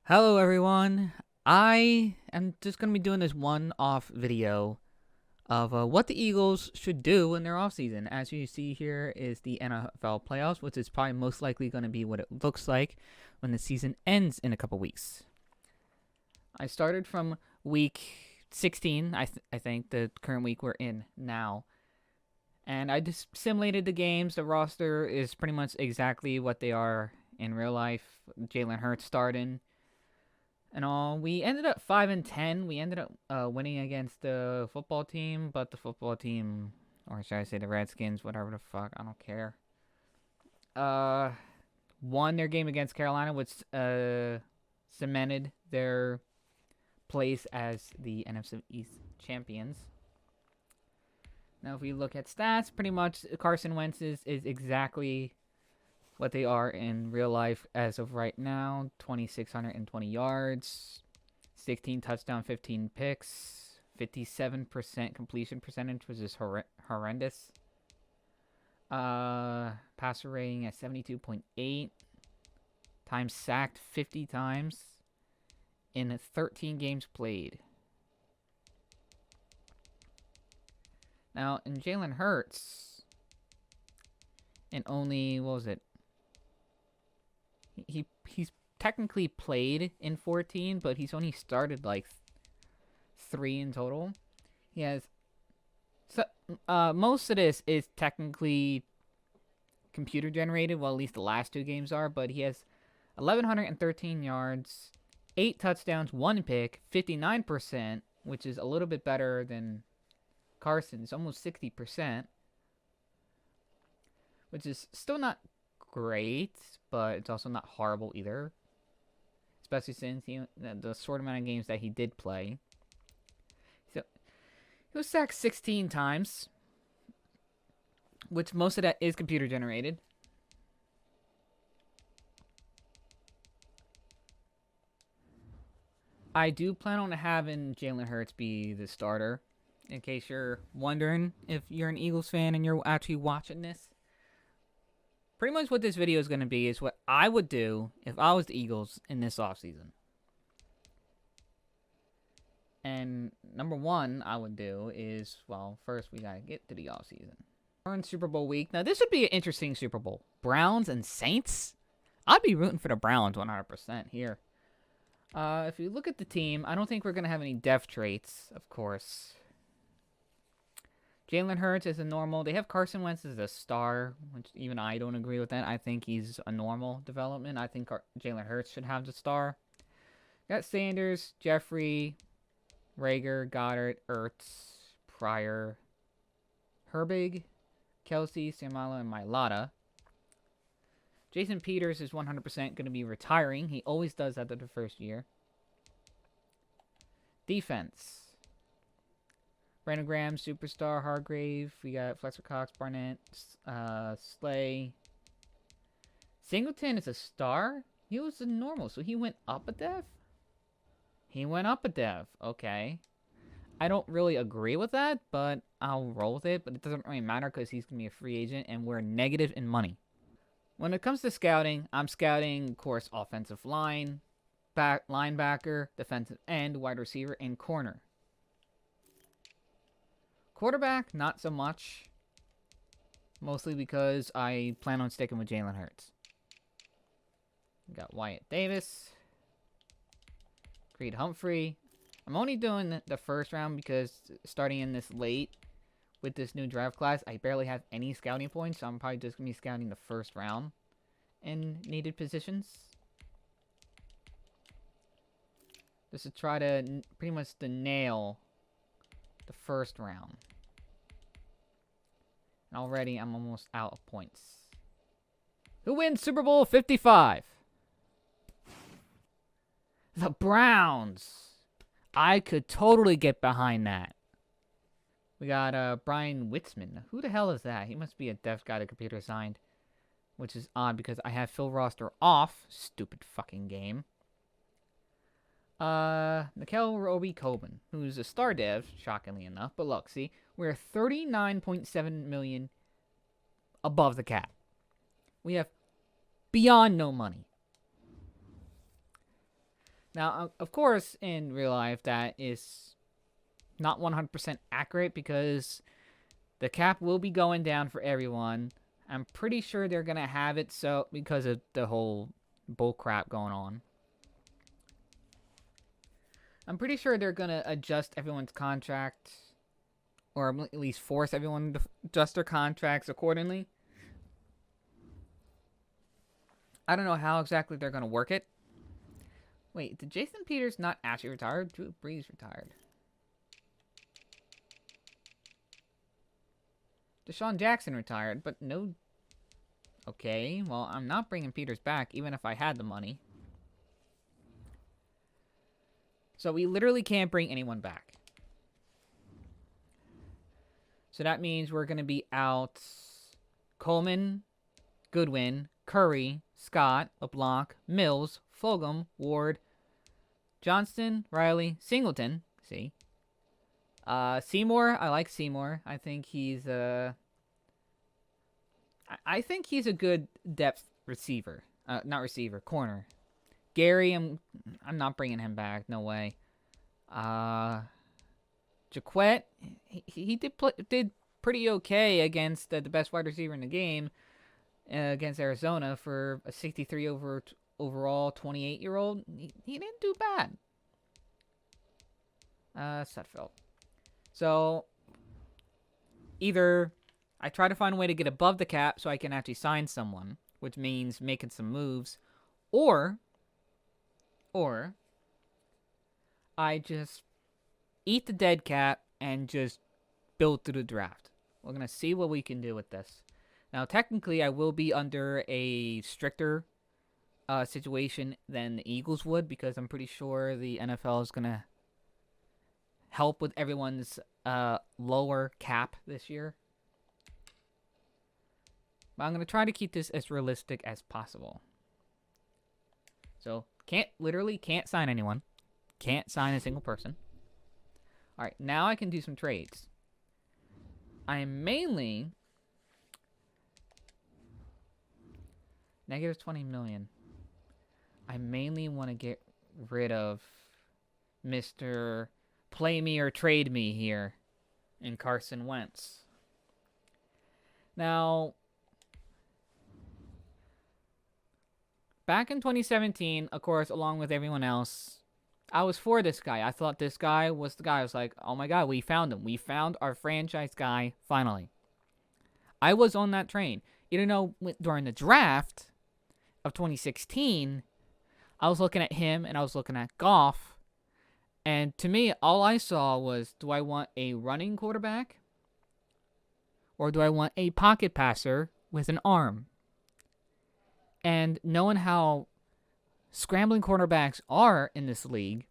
Hello everyone. I am just going to be doing this one-off video of what the Eagles should do in their offseason. As you see here is the NFL playoffs, which is probably most likely going to be what it looks like when the season ends in a couple weeks. I started from week 16, I think, the current week we're in now. And I just simulated the games. The roster is pretty much exactly what they are in real life. Jalen Hurts starting and all. We ended up 5-10. We ended up winning against the football team, but the football team, or should I say the Redskins, whatever the fuck, I don't care. Won their game against Carolina, which cemented their place as the NFC East champions. Now, if we look at stats, pretty much Carson Wentz is exactly what they are in real life as of right now. 2,620 yards, 16 touchdowns, 15 picks, 57% completion percentage, which is horrendous. Passer rating at 72.8. Times sacked 50 times in 13 games played. Now, in Jalen Hurts, and only, what was it? He's technically played in 14, but he's only started like 3 in total. He has most of this is technically computer generated. Well, at least the last 2 games are. But he has 1,113 yards, 8 touchdowns, 1 pick, 59%, which is a little bit better than Carson's, almost 60%, which is still not great, but it's also not horrible either, especially since the short amount of games that he did play. So he was sacked 16 times, which most of that is computer generated. I do plan on having Jalen Hurts be the starter, in case you're wondering if you're an Eagles fan and you're actually watching this. Pretty much what this video is going to be is what I would do if I was the Eagles in this offseason. And number one I would do is, well, first we got to get to the offseason. We're in Super Bowl week. Now, this would be an interesting Super Bowl. Browns and Saints? I'd be rooting for the Browns 100% here. If you look at the team, I don't think we're going to have any depth traits, of course. Jalen Hurts is a normal. They have Carson Wentz as a star, which even I don't agree with that. I think he's a normal development. I think Jalen Hurts should have the star. Got Sanders, Jeffrey, Rager, Goddard, Ertz, Pryor, Herbig, Kelsey, Samala, and Mailata. Jason Peters is 100% going to be retiring. He always does after the first year. Defense. Brandon Graham, Superstar, Hargrave. We got Fletcher Cox, Barnett, Slay. Singleton is a star? He was a normal, so he went up a dev? He went up a dev. Okay. I don't really agree with that, but I'll roll with it. But it doesn't really matter because he's going to be a free agent, and we're negative in money. When it comes to scouting, I'm scouting, of course, offensive line, linebacker, defensive end, wide receiver, and corner. Quarterback, not so much. Mostly because I plan on sticking with Jalen Hurts. We got Wyatt Davis. Creed Humphrey. I'm only doing the first round because starting in this late with this new draft class, I barely have any scouting points. So I'm probably just going to be scouting the first round in needed positions. Just to try to pretty much nail the first round. And already I'm almost out of points. Who wins Super Bowl 55? The Browns. I could totally get behind that. We got Brian Witzman. Who the hell is that? He must be a deaf guy that computer signed. Which is odd because I have Phil Roster off. Stupid fucking game. Nikel Roby-Coben, who's a star dev, shockingly enough. But look, see, we're 39.7 million above the cap. We have beyond no money. Now, of course, in real life, that is not 100% accurate because the cap will be going down for everyone. I'm pretty sure they're going to have it so because of the whole bull crap going on. I'm pretty sure they're going to adjust everyone's contract, or at least force everyone to adjust their contracts accordingly. I don't know how exactly they're going to work it. Wait, did Jason Peters not actually retire? Drew Brees retired. Deshaun Jackson retired, but no... Okay, well, I'm not bringing Peters back, even if I had the money. So we literally can't bring anyone back. So that means we're going to be out Coleman, Goodwin, Curry, Scott, LeBlanc, Mills, Fulgham, Ward, Johnston, Riley, Singleton. See? Seymour, I like Seymour. I think he's a good depth receiver. Not receiver, corner. Gary, I'm not bringing him back. No way. Jaquette, he did pretty okay against the best wide receiver in the game against Arizona for a 63 overall 28-year-old. He didn't do bad. Sudfeld. So, either I try to find a way to get above the cap so I can actually sign someone, which means making some moves, or I just eat the dead cap and just build through the draft. We're going to see what we can do with this. Now, technically, I will be under a stricter situation than the Eagles would because I'm pretty sure the NFL is going to help with everyone's lower cap this year. But I'm going to try to keep this as realistic as possible. So, can't sign anyone. Can't sign a single person. Alright, now I can do some trades. I am mainly negative 20 million. I mainly want to get rid of Mr. Play me or trade me here in Carson Wentz. Now, back in 2017, of course, along with everyone else, I was for this guy. I thought this guy was the guy. I was like, oh my God, we found him. We found our franchise guy, finally. I was on that train. Even though during the draft of 2016, I was looking at him and I was looking at Goff. And to me, all I saw was, do I want a running quarterback? Or do I want a pocket passer with an arm? And knowing how scrambling quarterbacks are in this league,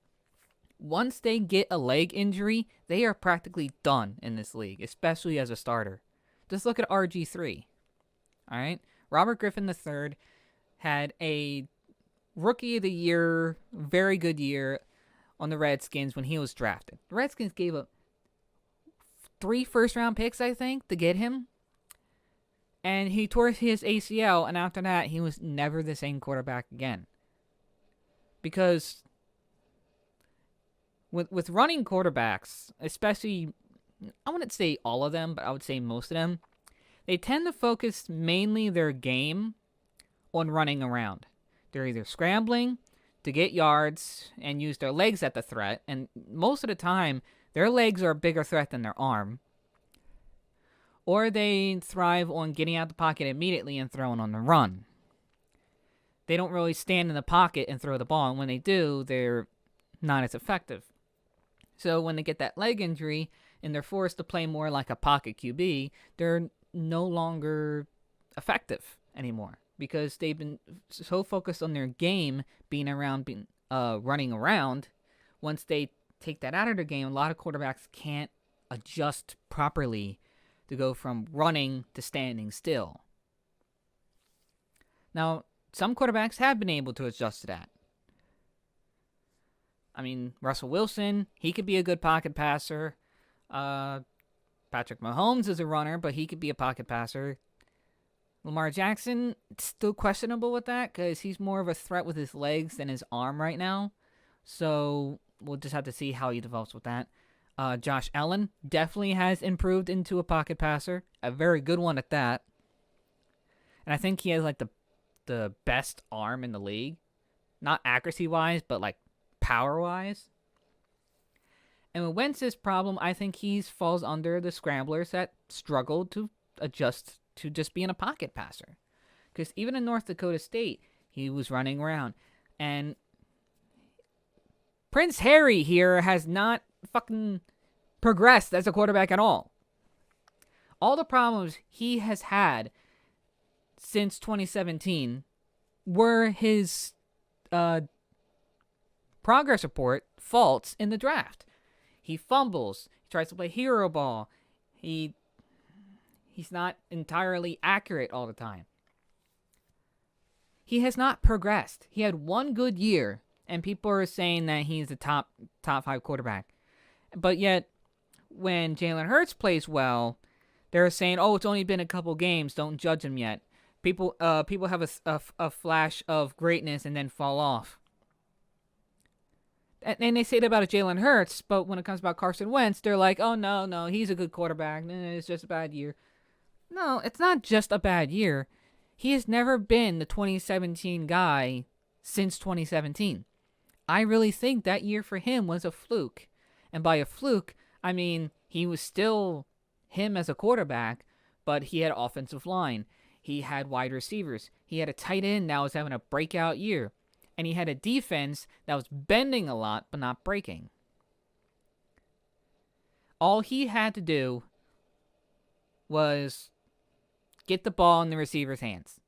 once they get a leg injury, they are practically done in this league, especially as a starter. Just look at RG3. All right? Robert Griffin III had a rookie of the year, very good year on the Redskins when he was drafted. The Redskins gave up 3 first-round picks, I think, to get him. And he tore his ACL, and after that, he was never the same quarterback again. Because with running quarterbacks, especially, I wouldn't say all of them, but I would say most of them, they tend to focus mainly their game on running around. They're either scrambling to get yards and use their legs at the threat, and most of the time, their legs are a bigger threat than their arm. Or they thrive on getting out the pocket immediately and throwing on the run. They don't really stand in the pocket and throw the ball, and when they do, they're not as effective. So when they get that leg injury and they're forced to play more like a pocket QB, they're no longer effective anymore because they've been so focused on their game being running around. Once they take that out of their game, a lot of quarterbacks can't adjust properly to go from running to standing still. Now, some quarterbacks have been able to adjust to that. I mean, Russell Wilson, he could be a good pocket passer. Patrick Mahomes is a runner, but he could be a pocket passer. Lamar Jackson, still questionable with that because he's more of a threat with his legs than his arm right now. So we'll just have to see how he develops with that. Josh Allen definitely has improved into a pocket passer, a very good one at that. And I think he has like the best arm in the league, not accuracy wise, but like power wise. And with Wentz's problem, I think he falls under the scramblers that struggled to adjust to just being a pocket passer. Because even in North Dakota State, he was running around. And Prince Harry here has not fucking progressed as a quarterback at all. All the problems he has had since 2017 were his progress report faults in the draft. He fumbles. He tries to play hero ball. He's not entirely accurate all the time. He has not progressed. He had one good year, and people are saying that he's a top 5 quarterback. But yet, when Jalen Hurts plays well, they're saying, "Oh, it's only been a couple games. Don't judge him yet." People have a flash of greatness and then fall off. And they say that about Jalen Hurts, but when it comes about Carson Wentz, they're like, "Oh no, he's a good quarterback. It's just a bad year." No, it's not just a bad year. He has never been the 2017 guy since 2017. I really think that year for him was a fluke. And by a fluke, I mean he was still him as a quarterback, but he had offensive line. He had wide receivers. He had a tight end that was having a breakout year. And he had a defense that was bending a lot, but not breaking. All he had to do was get the ball in the receiver's hands.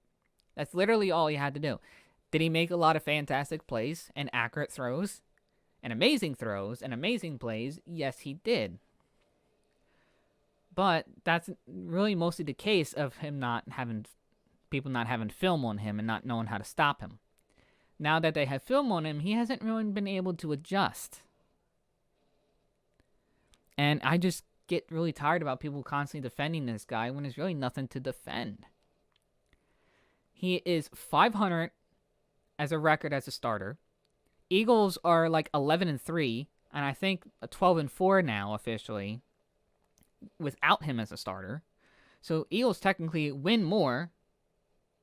That's literally all he had to do. Did he make a lot of fantastic plays and accurate throws and amazing throws and amazing plays? Yes, he did. But that's really mostly the case of him people not having film on him and not knowing how to stop him. Now that they have film on him, he hasn't really been able to adjust. And I just get really tired about people constantly defending this guy when there's really nothing to defend. He is 500 as a record as a starter. Eagles are like 11-3, and I think 12-4 now officially without him as a starter. So Eagles technically win more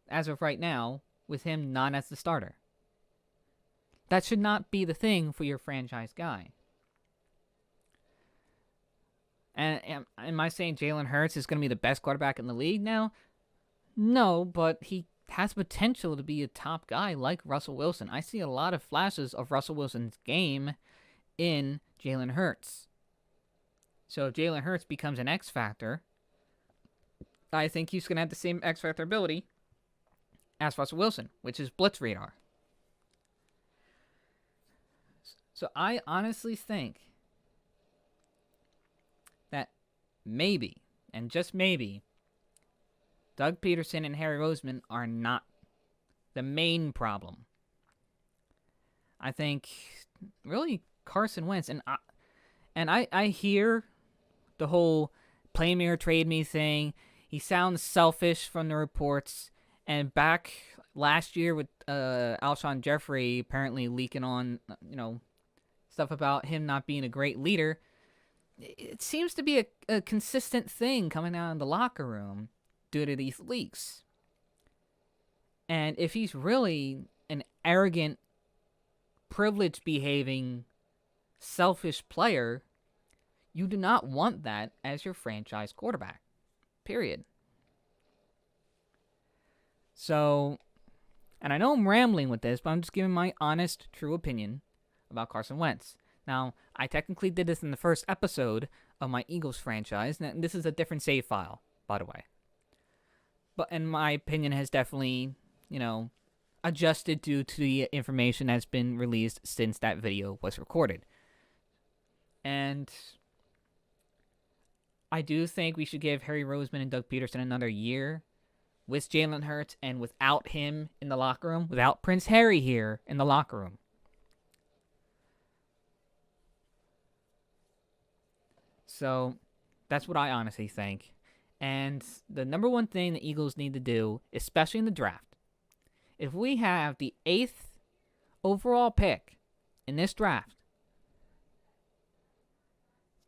as of right now with him not as the starter. That should not be the thing for your franchise guy. And am I saying Jalen Hurts is going to be the best quarterback in the league now? No, but he has potential to be a top guy like Russell Wilson. I see a lot of flashes of Russell Wilson's game in Jalen Hurts. So if Jalen Hurts becomes an X factor, I think he's going to have the same X factor ability as Russell Wilson, which is blitz radar. So I honestly think that maybe, and just maybe, Doug Peterson and Harry Roseman are not the main problem. I think really Carson Wentz, and I hear the whole play me or trade me thing. He sounds selfish from the reports, and back last year with Alshon Jeffrey apparently leaking on stuff about him not being a great leader. It seems to be a consistent thing coming out of the locker room due to these leaks. And if he's really an arrogant, privileged-behaving, selfish player, you do not want that as your franchise quarterback. Period. So, and I know I'm rambling with this, but I'm just giving my honest, true opinion about Carson Wentz. Now, I technically did this in the first episode of my Eagles franchise, and this is a different save file, by the way. But in my opinion has definitely, adjusted due to the information that's been released since that video was recorded. And I do think we should give Harry Roseman and Doug Peterson another year with Jalen Hurts and without him in the locker room, without Prince Harry here in the locker room. So that's what I honestly think. And the number one thing the Eagles need to do, especially in the draft, if we have the 8th overall pick in this draft,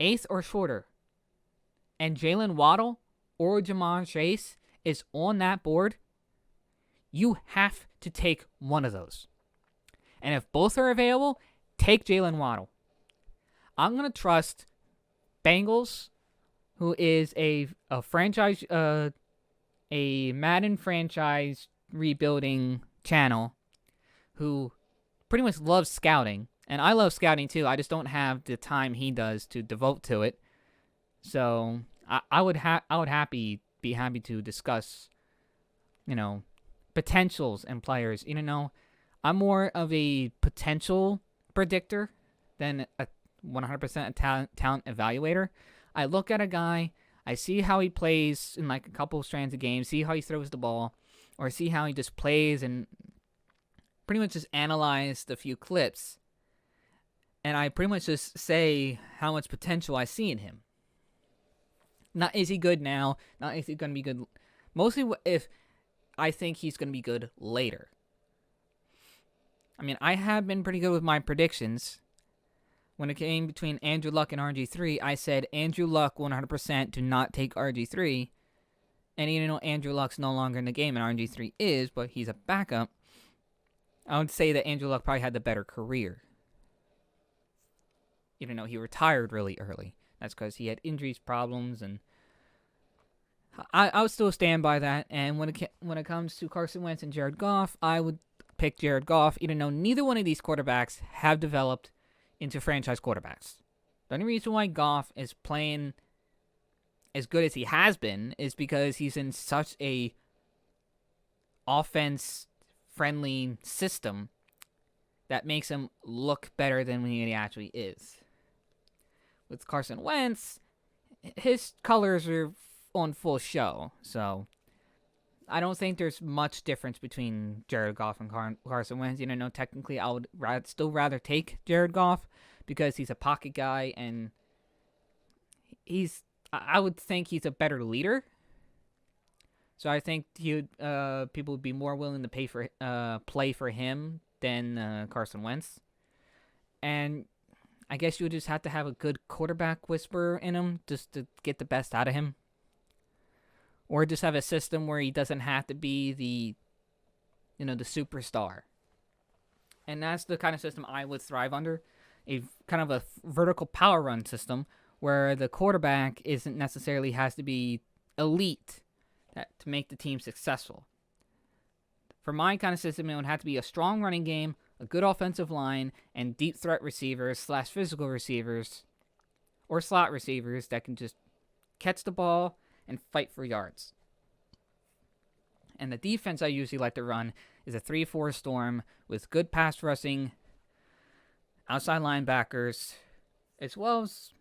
8th or shorter, and Jalen Waddle or Jamar Chase is on that board, you have to take one of those. And if both are available, take Jalen Waddle. I'm going to trust Bengals, who is a franchise, a Madden franchise rebuilding channel, who pretty much loves scouting. And I love scouting too. I just don't have the time he does to devote to it. So I would be happy to discuss, potentials and players. I'm more of a potential predictor than a 100% talent evaluator. I look at a guy, I see how he plays in like a couple strands of games, see how he throws the ball, or see how he just plays, and pretty much just analyze the few clips. And I pretty much just say how much potential I see in him. Not is he good now, not is he going to be good. Mostly if I think he's going to be good later. I mean, I have been pretty good with my predictions. When it came between Andrew Luck and RG3, I said Andrew Luck 100% do not take RG3. And even though Andrew Luck's no longer in the game and RG3 is, but he's a backup, I would say that Andrew Luck probably had the better career. Even though he retired really early. That's because he had injuries, problems, and I would still stand by that. And when it comes to Carson Wentz and Jared Goff, I would pick Jared Goff, even though neither one of these quarterbacks have developed into franchise quarterbacks. The only reason why Goff is playing as good as he has been is because he's in such a offense-friendly system that makes him look better than when he actually is. With Carson Wentz, his colors are on full show, so I don't think there's much difference between Jared Goff and Carson Wentz. Technically, I would still rather take Jared Goff because he's a pocket guy and I would think he's a better leader. So I think people would be more willing to play for him than Carson Wentz. And I guess you would just have to have a good quarterback whisperer in him just to get the best out of him. Or just have a system where he doesn't have to be the superstar. And that's the kind of system I would thrive under. A kind of a vertical power run system where the quarterback isn't necessarily has to be elite to make the team successful. For my kind of system, it would have to be a strong running game, a good offensive line, and deep threat receivers / physical receivers or slot receivers that can just catch the ball and fight for yards. And the defense I usually like to run is a 3-4 storm with good pass rushing, outside linebackers, as well as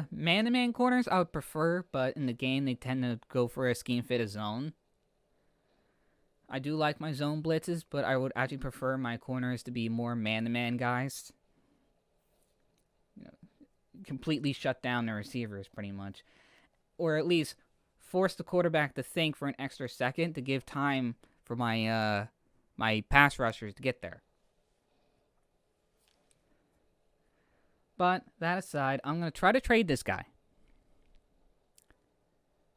man-to-man corners I would prefer, but in the game they tend to go for a scheme fit a zone. I do like my zone blitzes, but I would actually prefer my corners to be more man-to-man guys. Completely shut down the receivers pretty much. Or at least force the quarterback to think for an extra second to give time for my pass rushers to get there. But that aside, I'm going to try to trade this guy.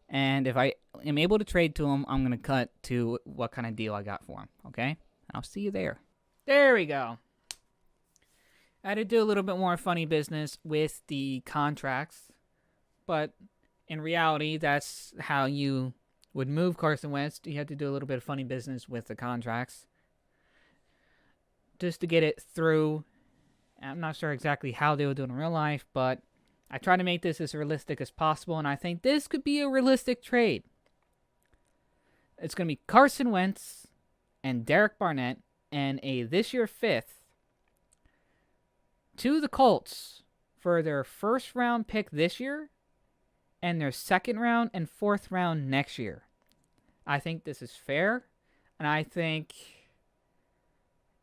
And if I am able to trade to him, I'm going to cut to what kind of deal I got for him. Okay? I'll see you there. There we go. I had to do a little bit more funny business with the contracts. But in reality, that's how you would move Carson Wentz. You had to do a little bit of funny business with the contracts. Just to get it through. I'm not sure exactly how they would do it in real life, but I try to make this as realistic as possible, and I think this could be a realistic trade. It's going to be Carson Wentz and Derek Barnett and a this year 5th to the Colts for their first round pick this year and their second round and 4th round next year. I think this is fair, and I think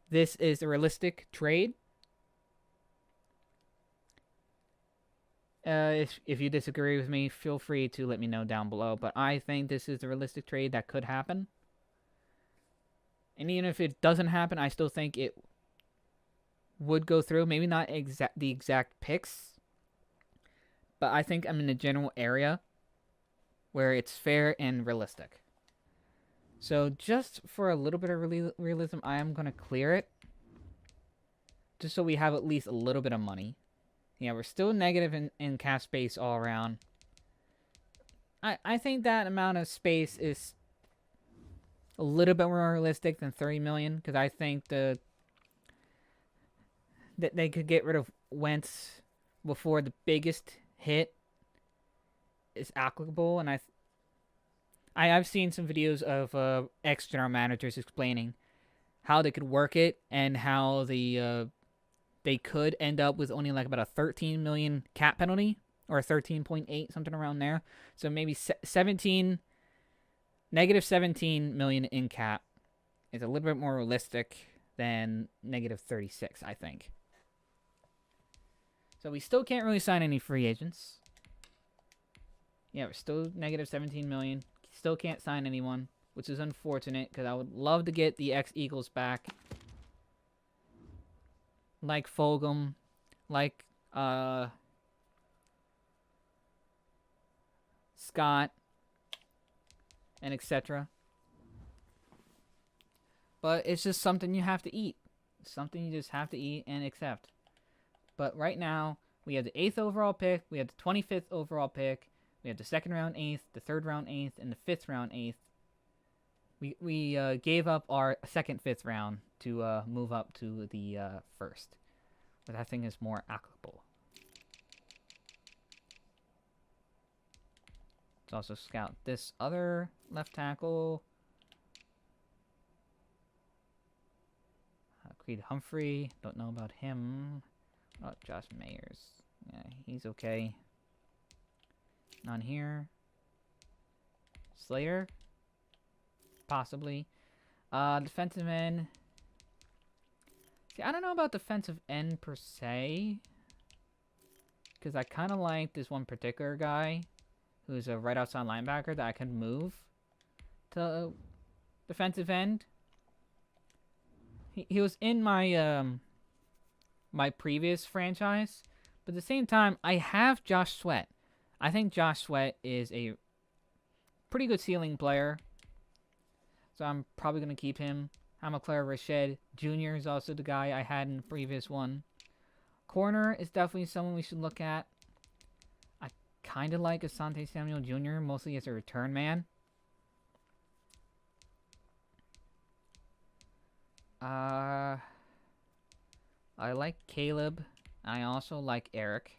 this is a realistic trade. If you disagree with me, feel free to let me know down below. But I think this is a realistic trade that could happen. And even if it doesn't happen, I still think it would go through. Maybe not the exact picks, but I think I'm in a general area where it's fair and realistic. So just for a little bit of realism, I am going to clear it. Just so we have at least a little bit of money. Yeah, we're still negative in cap space all around. I think that amount of space is a little bit more realistic than 30 million, because I think that they could get rid of Wentz before the biggest hit is applicable. And I've seen some videos of ex-general managers explaining how they could work it and how they could end up with only like about a 13 million cap penalty, or 13.8, something around there. So maybe negative 17 million in cap is a little bit more realistic than negative 36, I think. So we still can't really sign any free agents. Yeah, we're still negative 17 million. Still can't sign anyone, which is unfortunate, because I would love to get the ex-Eagles back. Like Fulgham, like Scott, and etc. But it's just something you have to eat. It's something you just have to eat and accept. But right now, we have the 8th overall pick, we have the 25th overall pick, we have the 2nd round 8th, the 3rd round 8th, and the 5th round 8th. We gave up our 2nd, 5th round to move up to the 1st. But I think is more applicable. Let's also scout this other left tackle. Creed Humphrey. Don't know about him. Oh, Josh Mayers. Yeah, he's okay. None here. Slater. Possibly. Defensive end. See, I don't know about defensive end per se, because I kind of like this one particular guy who's a right outside linebacker that I can move to defensive end. He was in my my previous franchise, but at the same time, I have Josh Sweat. I think Josh Sweat is a pretty good ceiling player, so I'm probably going to keep him. Hamaclair Rashed Jr. is also the guy I had in the previous one. Corner is definitely someone we should look at. I kind of like Asante Samuel Jr., mostly as a return man. I like Caleb. I also like Eric.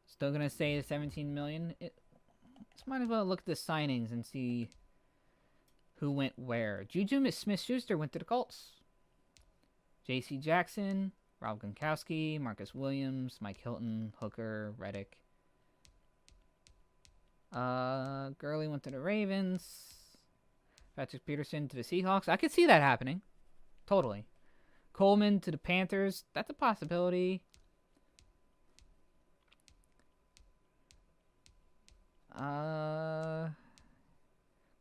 Still gonna say the 17 million. Let's might as well look at the signings and see who went where. Juju Smith-Schuster went to the Colts. J.C. Jackson, Rob Gronkowski, Marcus Williams, Mike Hilton, Hooker, Reddick. Gurley went to the Ravens. Patrick Peterson to the Seahawks. I could see that happening. Totally. Coleman to the Panthers. That's a possibility.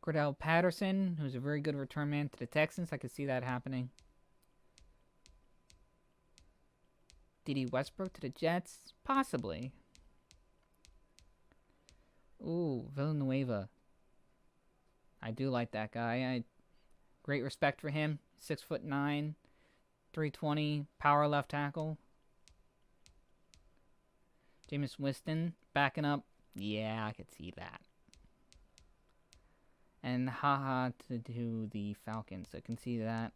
Cordell Patterson, who's a very good return man, to the Texans. I could see that happening. Dede Westbrook to the Jets? Possibly. Ooh, Villanueva. I do like that guy. Great respect for him. 6'9", 320, power left tackle. Jameis Winston backing up. Yeah, I could see that. And haha to do the Falcons. I can see that.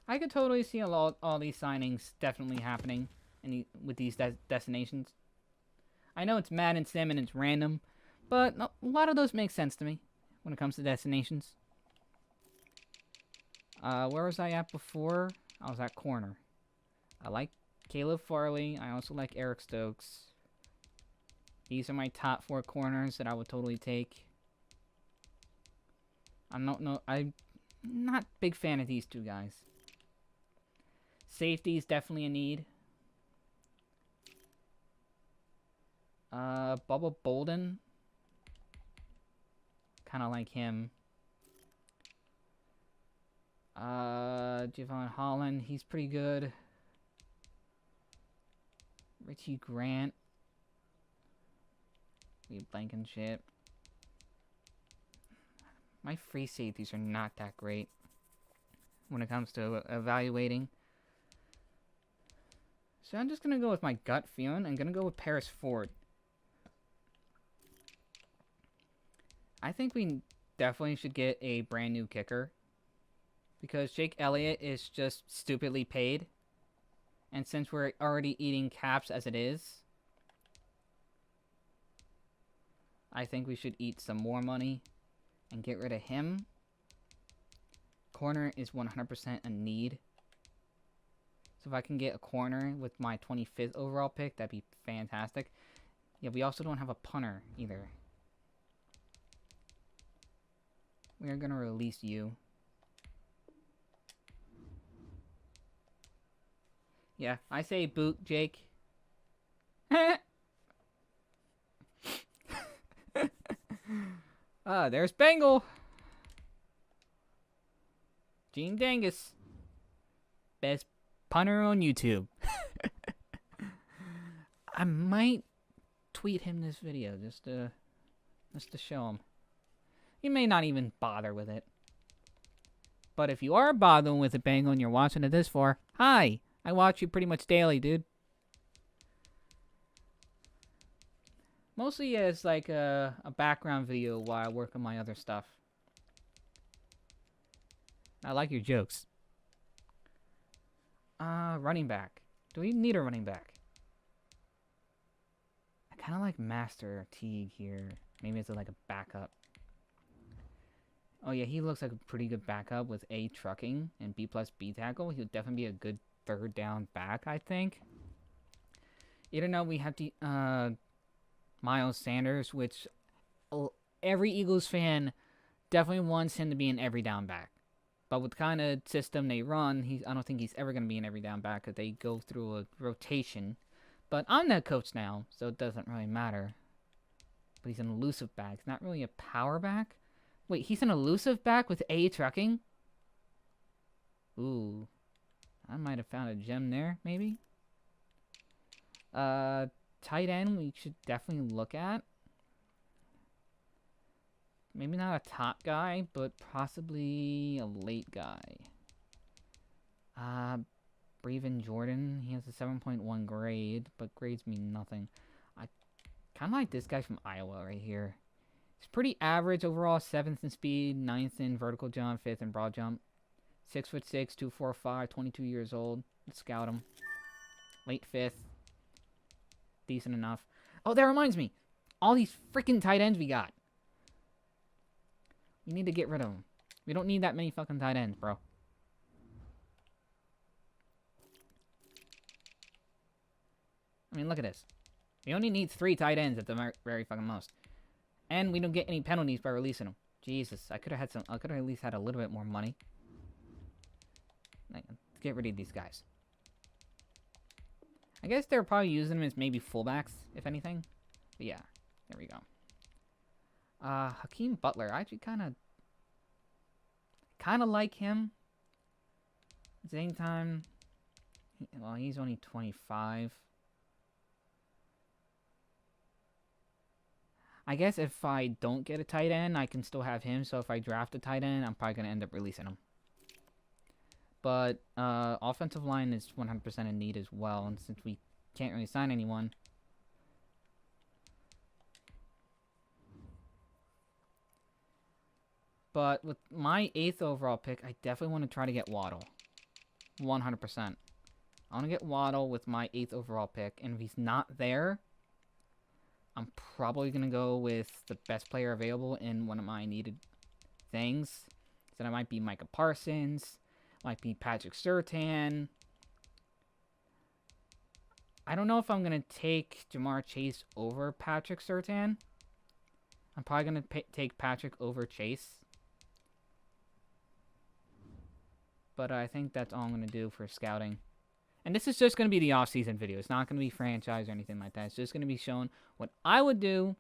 I could totally see all these signings definitely happening with these destinations. I know it's Madden Sim and it's random, but a lot of those make sense to me when it comes to destinations. Where was I at before? I was at corner. I like Caleb Farley. I also like Eric Stokes. These are my top 4 corners that I would totally take. I'm not a big fan of these two guys. Safety is definitely a need. Bubba Bolden. Kind of like him. Javon Holland, he's pretty good. Richie Grant. We Blankenship. My free safeties are not that great when it comes to evaluating. So I'm just going to go with my gut feeling. I'm going to go with Paris Ford. I think we definitely should get a brand new kicker. Because Jake Elliott is just stupidly paid. And since we're already eating caps as it is, I think we should eat some more money and get rid of him. Corner is 100% a need. So if I can get a corner with my 25th overall pick, that'd be fantastic. Yeah, we also don't have a punter either. We are going to release you. Yeah, I say boot, Jake. There's Bengal. Gene Dangus. Best punter on YouTube. I might tweet him this video just to show him. You may not even bother with it. But if you are bothering with it, Bengal, and you're watching it this far, hi. I watch you pretty much daily, dude. Mostly as like a background video while I work on my other stuff. I like your jokes. Running back. Do we need a running back? I kind of like Master Teague here. Maybe it's like a backup. Oh yeah, he looks like a pretty good backup with A trucking and B plus B tackle. He'll definitely be a good third down back, I think. Even though we have the Miles Sanders, which every Eagles fan definitely wants him to be an every down back. But with the kind of system they run, I don't think he's ever going to be an every down back because they go through a rotation. But I'm that coach now, so it doesn't really matter. But he's an elusive back. He's not really a power back. Wait, he's an elusive back with A trucking? Ooh. I might have found a gem there, maybe. Tight end we should definitely look at. Maybe not a top guy, but possibly a late guy. Brevin Jordan, he has a 7.1 grade, but grades mean nothing. I kind of like this guy from Iowa right here. He's pretty average overall, 7th in speed, 9th in vertical jump, 5th in broad jump. 6'6", 245, 22 years old. Let's scout him. Late 5th. Decent enough. Oh, that reminds me. All these freaking tight ends we got. We need to get rid of them. We don't need that many fucking tight ends, bro. I mean, look at this. We only need 3 tight ends at the very fucking most. And we don't get any penalties by releasing them. Jesus, I could have at least had a little bit more money. Let's get rid of these guys. I guess they're probably using them as maybe fullbacks, if anything. But yeah, there we go. Hakeem Butler. I actually kind of like him. At the same time, well, he's only 25. I guess if I don't get a tight end, I can still have him. So if I draft a tight end, I'm probably going to end up releasing him. But offensive line is 100% in need as well. And since we can't really sign anyone, but with my 8th overall pick, I definitely want to try to get Waddle. 100%. I want to get Waddle with my 8th overall pick. And if he's not there, I'm probably going to go with the best player available in one of my needed things. So that might be Micah Parsons. Might be Patrick Surtain. I don't know if I'm going to take Jamar Chase over Patrick Surtain. I'm probably going to take Patrick over Chase. But I think that's all I'm going to do for scouting. And this is just going to be the off-season video. It's not going to be franchise or anything like that. It's just going to be showing what I would do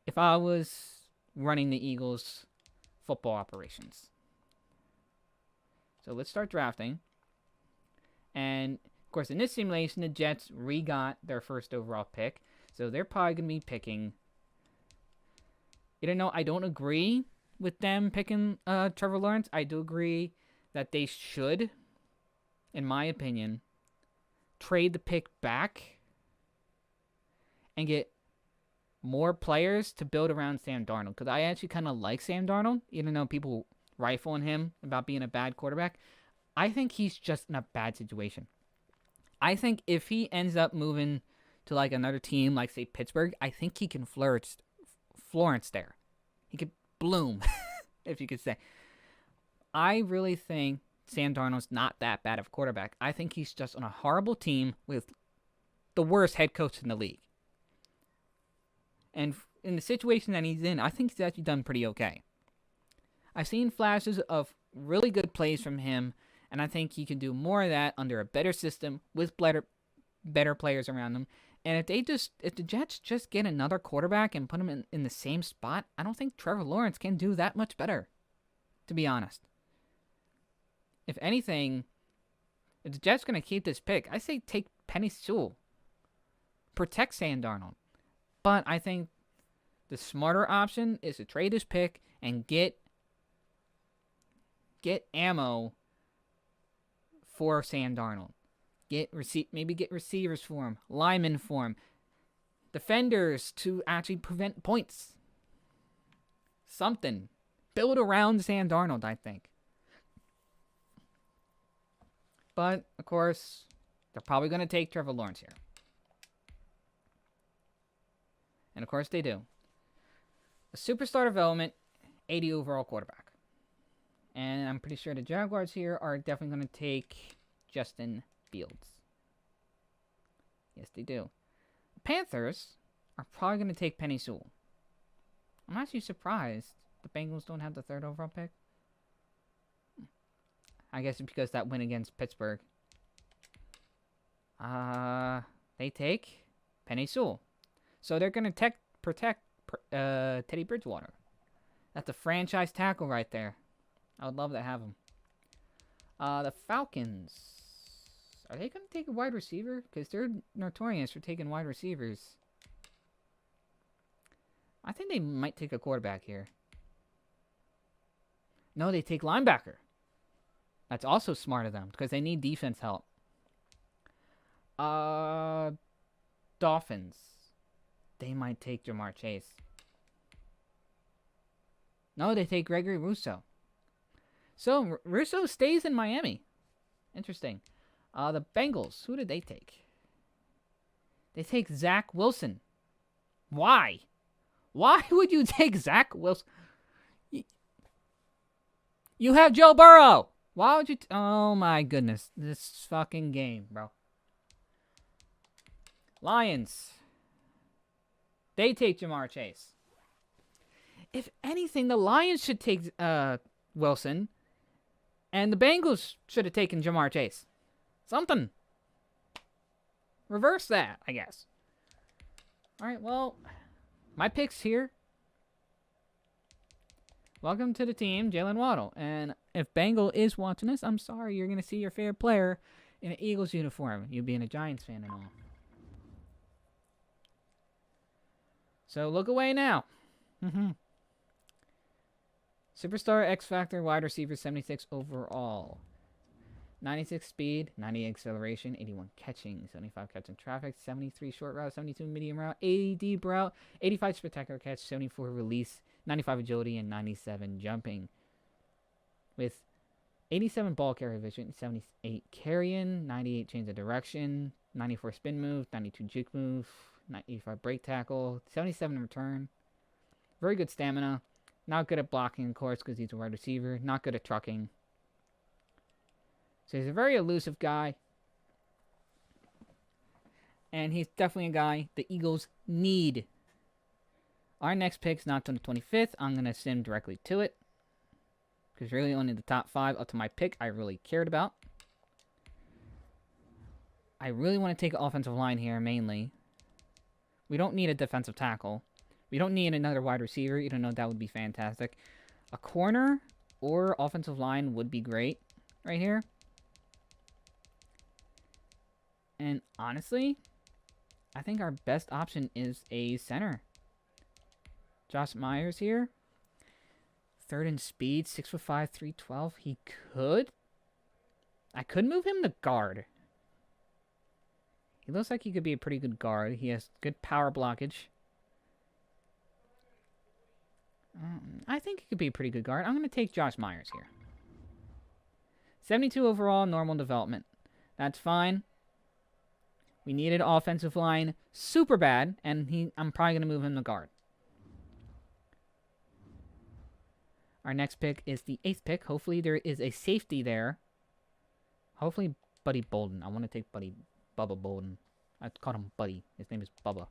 if I was running the Eagles' football operations. So let's start drafting. And, of course, in this simulation, the Jets re-got their first overall pick. So they're probably going to be picking... Even though I don't agree with them picking Trevor Lawrence, I do agree that they should, in my opinion, trade the pick back and get more players to build around Sam Darnold. Because I actually kind of like Sam Darnold, even though people rifle on him about being a bad quarterback. I think he's just in a bad situation. I think if he ends up moving to like another team, like say Pittsburgh, I think he can flourish Florence there. He could bloom, if you could say. I really think Sam Darnold's not that bad of a quarterback. I think he's just on a horrible team with the worst head coach in the league. And in the situation that he's in, I think he's actually done pretty okay. I've seen flashes of really good plays from him, and I think he can do more of that under a better system with better players around him. And if the Jets just get another quarterback and put him in the same spot, I don't think Trevor Lawrence can do that much better, to be honest. If anything, if the Jets going to keep this pick, I say take Penny Sewell. Protect Sam Darnold. But I think the smarter option is to trade this pick and get ammo for Sam Darnold. Maybe get receivers for him, linemen for him, defenders to actually prevent points. Something. Build around Sam Darnold, I think. But, of course, they're probably going to take Trevor Lawrence here. And, of course, they do. A superstar development, 80 overall quarterback. And I'm pretty sure the Jaguars here are definitely going to take Justin Fields. Yes, they do. The Panthers are probably going to take Penny Sewell. I'm actually surprised the Bengals don't have the third overall pick. I guess it's because that win against Pittsburgh. They take Penny Sewell. So they're going to protect Teddy Bridgewater. That's a franchise tackle right there. I would love to have him. The Falcons. Are they going to take a wide receiver? Because they're notorious for taking wide receivers. I think they might take a quarterback here. No, they take linebacker. That's also smart of them because they need defense help. Dolphins. They might take Jamar Chase. No, they take Gregory Rousseau. So, Rousseau stays in Miami. Interesting. The Bengals. Who did they take? They take Zach Wilson. Why? Why would you take Zach Wilson? You have Joe Burrow. Why would you... oh, my goodness. This fucking game, bro. Lions. They take Jamar Chase. If anything, the Lions should take Wilson. And the Bengals should have taken Jamar Chase. Something. Reverse that, I guess. Alright, well, my picks here. Welcome to the team, Jalen Waddle. And if Bengal is watching this, I'm sorry, you're going to see your favorite player in an Eagles uniform. You being a Giants fan and all. So look away now. Superstar X Factor wide receiver 76 overall. 96 speed, 90 acceleration, 81 catching, 75 catching traffic, 73 short route, 72 medium route, 80 deep route, 85 spectacular catch, 74 release, 95 agility, and 97 jumping. With 87 ball carrier vision, 78 carrying, 98 change of direction, 94 spin move, 92 juke move, 85 break tackle, 77 return. Very good stamina. Not good at blocking, of course, because he's a wide receiver. Not good at trucking. So he's a very elusive guy. And he's definitely a guy the Eagles need. Our next pick's not on the 25th. I'm going to send directly to it. Because really only the top 5 up to my pick I really cared about. I really want to take offensive line here, mainly. We don't need a defensive tackle. We don't need another wide receiver, even though that would be fantastic. A corner or offensive line would be great right here. And honestly, I think our best option is a center. Josh Myers here. Third in speed, 6'5", 312. He could. I could move him to guard. He looks like he could be a pretty good guard. He has good power blockage. I think he could be a pretty good guard. I'm going to take Josh Myers here. 72 overall, normal development. That's fine. We needed offensive line super bad, and I'm probably going to move him to guard. Our next pick is the 8th pick. Hopefully there is a safety there. Hopefully Buddy Bolden. I want to take Bubba Bolden. I called him Buddy. His name is Bubba.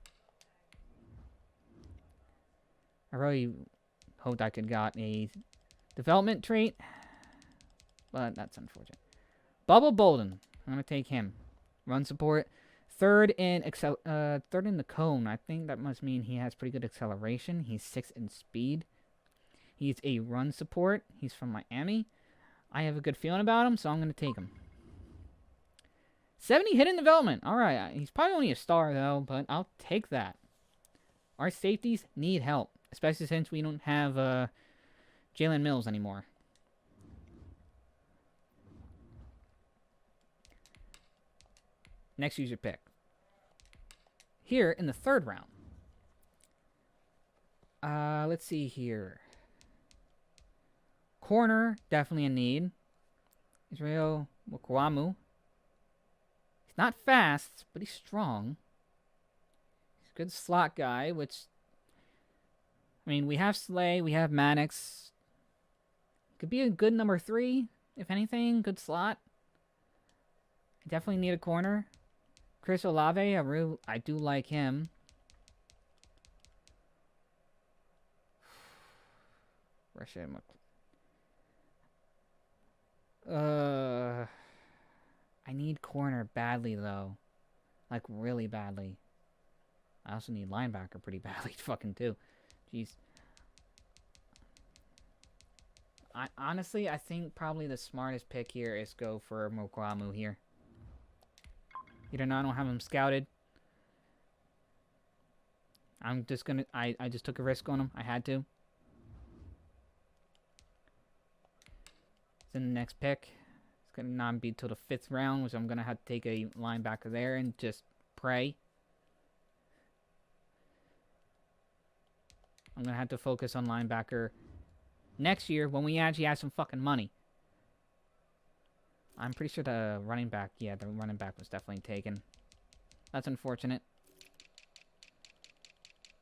I really hoped I could got a development trait, but that's unfortunate. Bubba Bolden. I'm going to take him. Run support. Third in the cone. I think that must mean he has pretty good acceleration. He's 6th in speed. He's a run support. He's from Miami. I have a good feeling about him, so I'm going to take him. 70 hidden development. All right. He's probably only a star, though, but I'll take that. Our safeties need help, especially since we don't have Jalen Mills anymore. Next user pick. Here in the 3rd round. Let's see here. Corner, definitely a need. Israel Wakwamu. He's not fast, but he's strong. He's a good slot guy, which... I mean, we have Slay, we have Maddox. Could be a good number 3, if anything. Good slot. Definitely need a corner. Chris Olave, I do like him. I need corner badly, though. Like, really badly. I also need linebacker pretty badly, fucking, too. Jeez. Honestly, I think probably the smartest pick here is go for Mokwamu here. Either I don't have him scouted. I'm just gonna... I just took a risk on him. I had to. It's in the next pick. It's gonna not be till the 5th round, which I'm gonna have to take a linebacker there and just pray. I'm gonna have to focus on linebacker next year when we actually have some fucking money. I'm pretty sure the running back, yeah, the running back was definitely taken. That's unfortunate.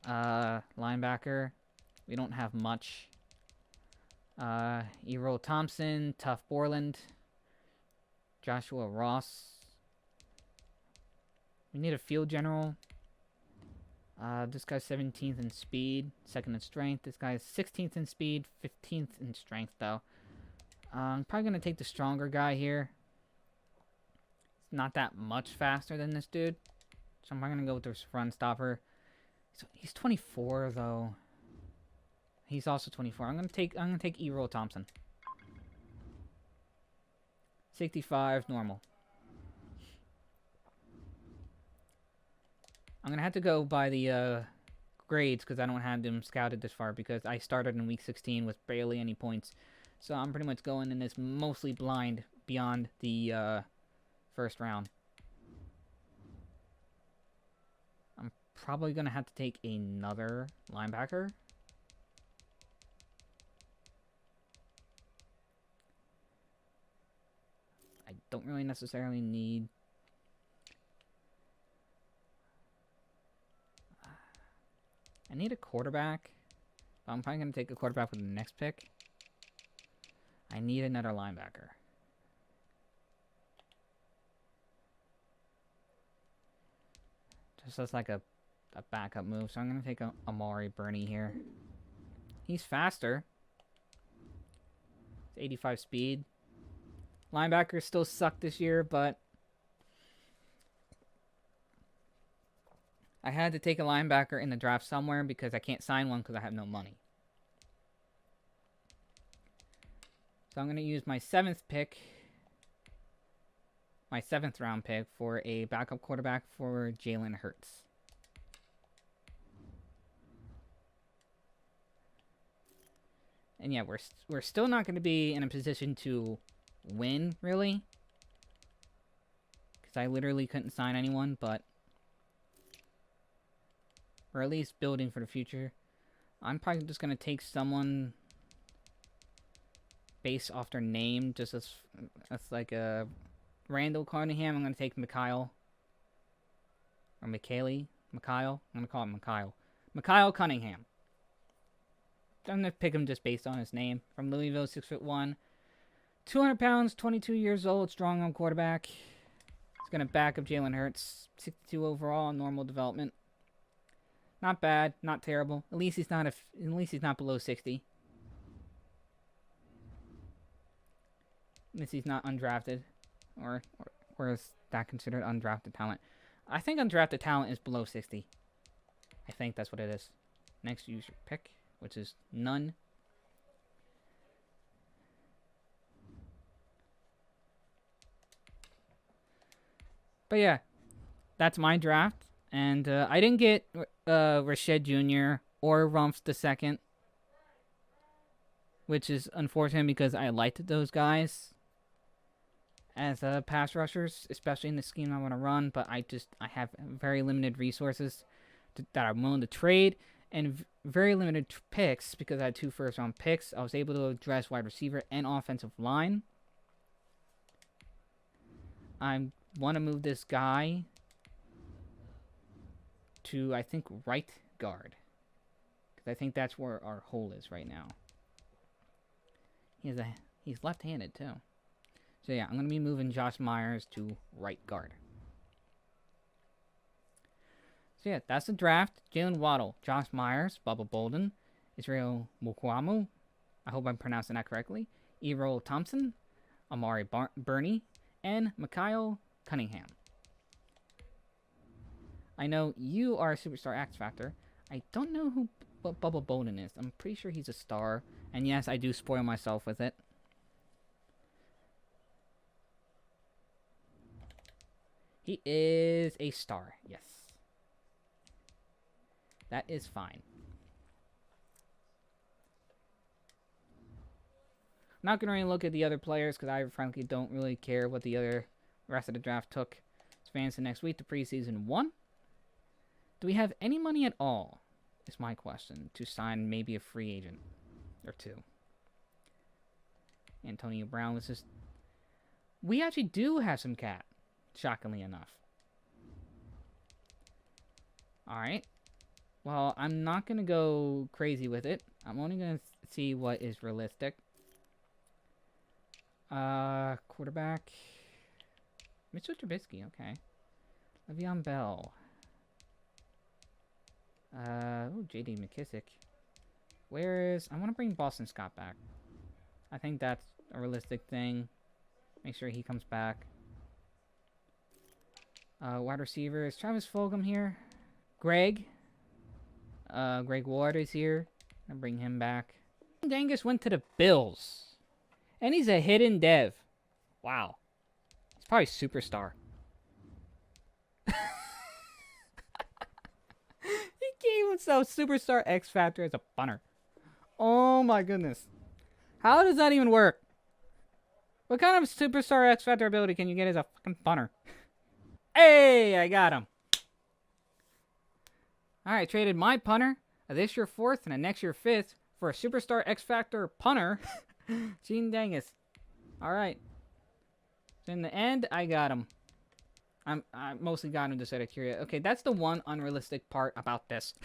Linebacker, we don't have much. Errol Thompson, Tuff Borland, Joshua Ross. We need a field general. This guy's 17th in speed, 2nd in strength. This guy's 16th in speed, 15th in strength, though. I'm probably going to take the stronger guy here. It's not that much faster than this dude. So I'm probably going to go with this run stopper. He's 24, though. He's also 24. I'm going to take Errol Thompson. 65, normal. I'm going to have to go by the grades because I don't have them scouted this far because I started in week 16 with barely any points. So I'm pretty much going in this mostly blind beyond the 1st round. I'm probably going to have to take another linebacker. I don't really necessarily need... I need a quarterback. I'm probably going to take a quarterback with the next pick. I need another linebacker. Just as like a backup move. So I'm going to take Amari Burney here. He's faster. It's 85 speed. Linebackers still suck this year, but I had to take a linebacker in the draft somewhere because I can't sign one because I have no money. So I'm going to use my 7th pick, my 7th round pick, for a backup quarterback for Jalen Hurts. And yeah, we're still not going to be in a position to win, really. Because I literally couldn't sign anyone, but we're at least building for the future. I'm probably just going to take someone based off their name, just as like a Randall Cunningham. I'm going to take Mikhail. Or Mikhaili. Mikhail. I'm going to call him Mikhail. Mikhail Cunningham. I'm going to pick him just based on his name. From Louisville, 6'1", 200 pounds, 22 years old, strong arm quarterback. He's going to back up Jalen Hurts. 62 overall, normal development. Not bad, not terrible. At least he's not below 60. At least he's not undrafted, or is that considered undrafted talent? I think undrafted talent is below 60. I think that's what it is. Next, use your pick, which is none. But yeah, that's my draft. And I didn't get Rashed Jr. or Rumpf II, which is unfortunate because I liked those guys as pass rushers, especially in the scheme I want to run. But I have very limited resources that I'm willing to trade, and very limited picks because I had 2 first-round picks. I was able to address wide receiver and offensive line. I want to move this guy to, I think, right guard. Because I think that's where our hole is right now. He's left-handed, too. So, yeah, I'm going to be moving Josh Myers to right guard. So, yeah, that's the draft. Jalen Waddle, Josh Myers, Bubba Bolden, Israel Mukwamu, I hope I'm pronouncing that correctly, Errol Thompson, Amari Burney, and Mikhail Cunningham. I know you are a Superstar X Factor. I don't know what Bubba Bolden is. I'm pretty sure he's a star. And yes, I do spoil myself with it. He is a star, yes. That is fine. I'm not going to really look at the other players because I frankly don't really care what the rest of the draft took. It's advancing next week to preseason 1. Do we have any money at all, is my question, to sign maybe a free agent or 2? Antonio Brown was just... We actually do have some cat, shockingly enough. Alright. Well, I'm not going to go crazy with it. I'm only going to see what is realistic. Quarterback. Mitchell Trubisky, okay. Le'Veon Bell. J.D. McKissick. I want to bring Boston Scott back. I think that's a realistic thing. Make sure he comes back. Wide receiver. Is Travis Fulgham here? Greg Ward is here. I'll bring him back. Dangus went to the Bills. And he's a hidden dev. Wow. He's probably superstar. He gave himself Superstar X Factor as a punter. Oh my goodness. How does that even work? What kind of Superstar X Factor ability can you get as a fucking punter? Hey, I got him. Alright, traded my punter, a this year 4th and a next year 5th, for a Superstar X Factor punter. Gene Dangus. Alright. So in the end, I got him. I mostly got him just out of curiosity. Okay, that's the one unrealistic part about this.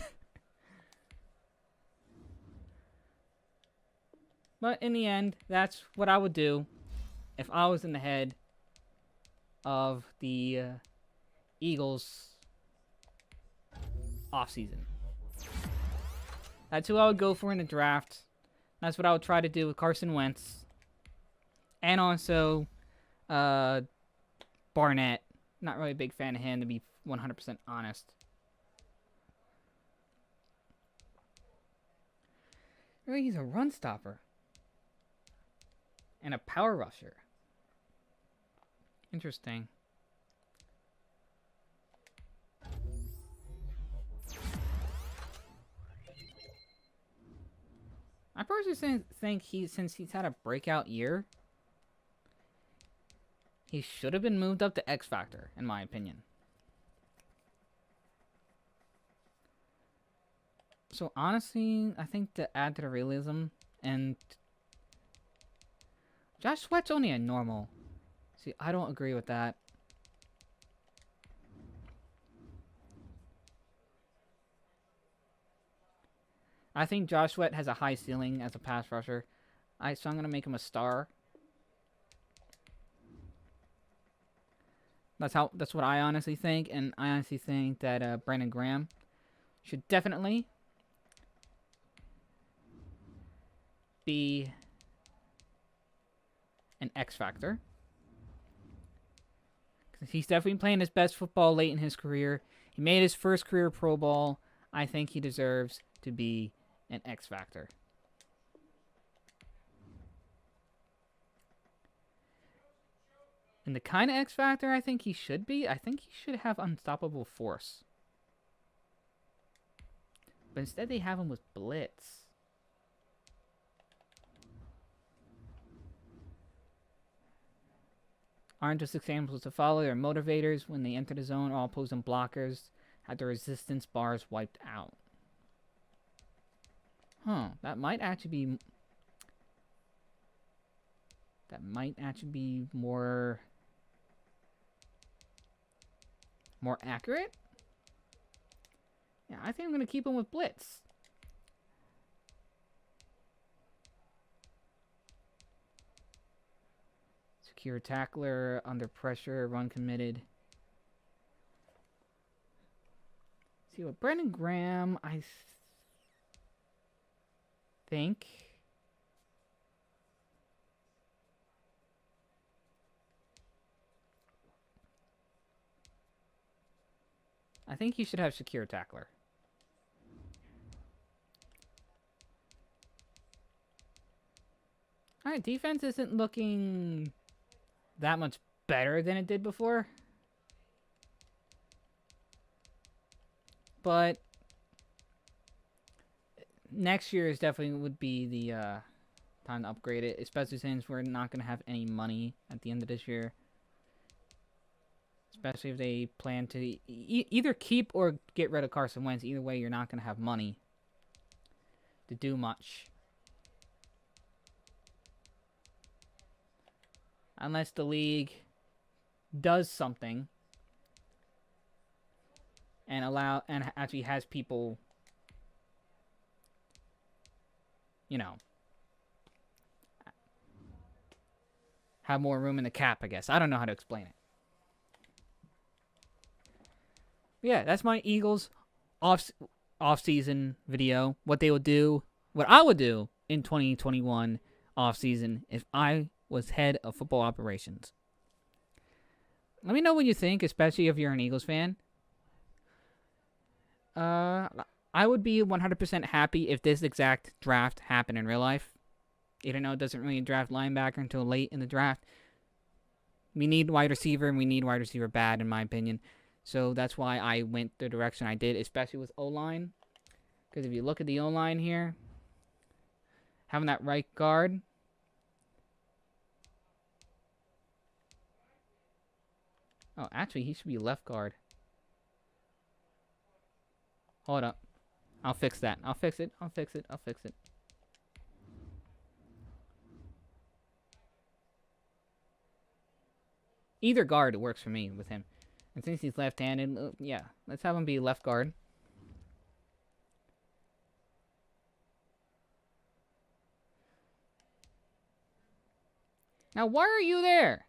But in the end, that's what I would do if I was in the head of the Eagles offseason. That's who I would go for in the draft. That's what I would try to do with Carson Wentz. And also Barnett. Not really a big fan of him, to be 100% honest. Really, he's a run stopper. And a power rusher. Interesting. I personally think since he's had a breakout year, he should have been moved up to X Factor, in my opinion. So honestly, I think to add to the realism, and Josh Sweat's only a normal. See, I don't agree with that. I think Josh Sweat has a high ceiling as a pass rusher. So I'm going to make him a star. That's what I honestly think. And I honestly think that Brandon Graham should definitely be an X Factor. He's definitely playing his best football late in his career. He made his first career Pro Bowl. I think he deserves to be an X Factor. And the kind of X Factor I think he should be, I think he should have unstoppable force. But instead they have him with blitz. Aren't just examples to follow. They're motivators. When they enter the zone, all opposing blockers have their resistance bars wiped out. Huh. That might actually be more accurate. Yeah, I think I'm going to keep him with blitz. Secure tackler, under pressure, run committed. See, with Brandon Graham, I think he should have secure tackler. Alright, defense isn't looking that much better than it did before. But next year is definitely would be the time to upgrade it, especially since we're not going to have any money at the end of this year. Especially if they plan to either keep or get rid of Carson Wentz. Either way, you're not going to have money to do much. Unless the league does something and actually has people, you know, have more room in the cap, I guess. I don't know how to explain it. Yeah, that's my Eagles off-season video. What they would do, what I would do in 2021 off-season if I was head of football operations. Let me know what you think, especially if you're an Eagles fan. I would be 100% happy if this exact draft happened in real life. Even though it doesn't really draft linebacker until late in the draft. We need wide receiver, and we need wide receiver bad, in my opinion. So that's why I went the direction I did, especially with O-line. Because if you look at the O-line here, having that right guard. Oh, actually, he should be left guard. Hold up. I'll fix that. I'll fix it. Either guard works for me with him. And since he's left-handed, yeah, let's have him be left guard. Now, why are you there?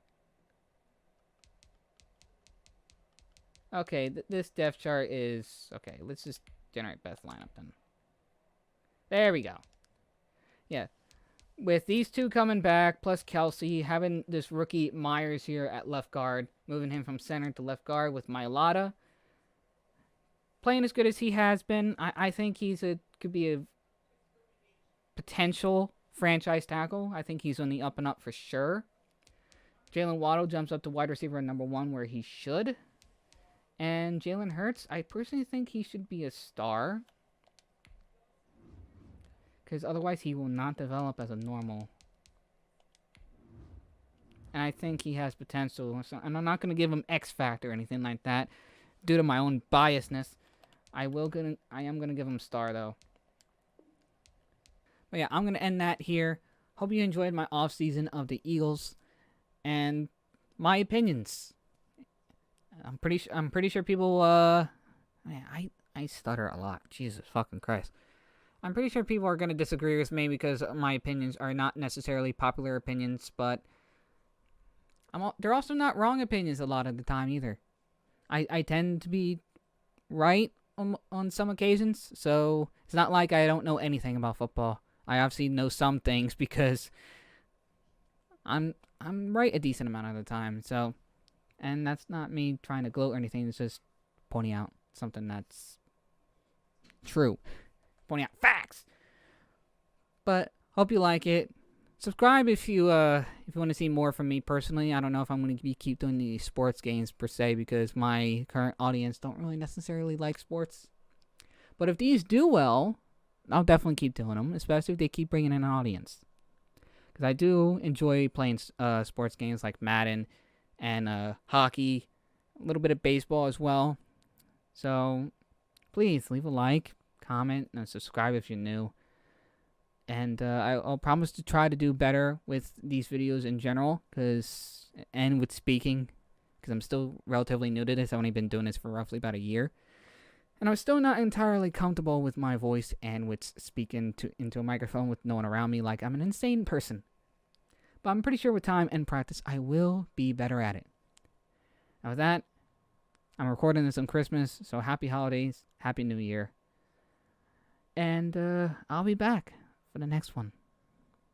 Okay, this depth chart is... Okay, let's just generate best lineup then. There we go. Yeah. With these two coming back, plus Kelsey, having this rookie Myers here at left guard, moving him from center to left guard with Mailata, playing as good as he has been, I think could be a potential franchise tackle. I think he's on the up and up for sure. Jalen Waddle jumps up to wide receiver number 1 where he should. And Jalen Hurts, I personally think he should be a star. Because otherwise he will not develop as a normal. And I think he has potential. And I'm not going to give him X Factor or anything like that. Due to my own biasness. I am going to give him a star though. But yeah, I'm going to end that here. Hope you enjoyed my offseason of the Eagles. And my opinions. I'm pretty sure people, man, I stutter a lot. Jesus fucking Christ. I'm pretty sure people are going to disagree with me because my opinions are not necessarily popular opinions, but they're also not wrong opinions a lot of the time either. I tend to be right on some occasions, so it's not like I don't know anything about football. I obviously know some things because I'm right a decent amount of the time, so, and that's not me trying to gloat or anything, it's just pointing out something that's true. Pointing out facts. But hope you like it. Subscribe if you want to see more from me personally. I don't know if I'm going to keep doing these sports games per se because my current audience don't really necessarily like sports. But if these do well, I'll definitely keep doing them, especially if they keep bringing in an audience. Because I do enjoy playing sports games like Madden and hockey, a little bit of baseball as well. So please leave a like, comment, and subscribe if you're new. And I'll promise to try to do better with these videos in general, and with speaking, because I'm still relatively new to this. I've only been doing this for roughly about a year. And I'm still not entirely comfortable with my voice and with speaking into a microphone with no one around me like I'm an insane person. But I'm pretty sure with time and practice, I will be better at it. And with that, I'm recording this on Christmas, so happy holidays, happy new year. And I'll be back for the next one.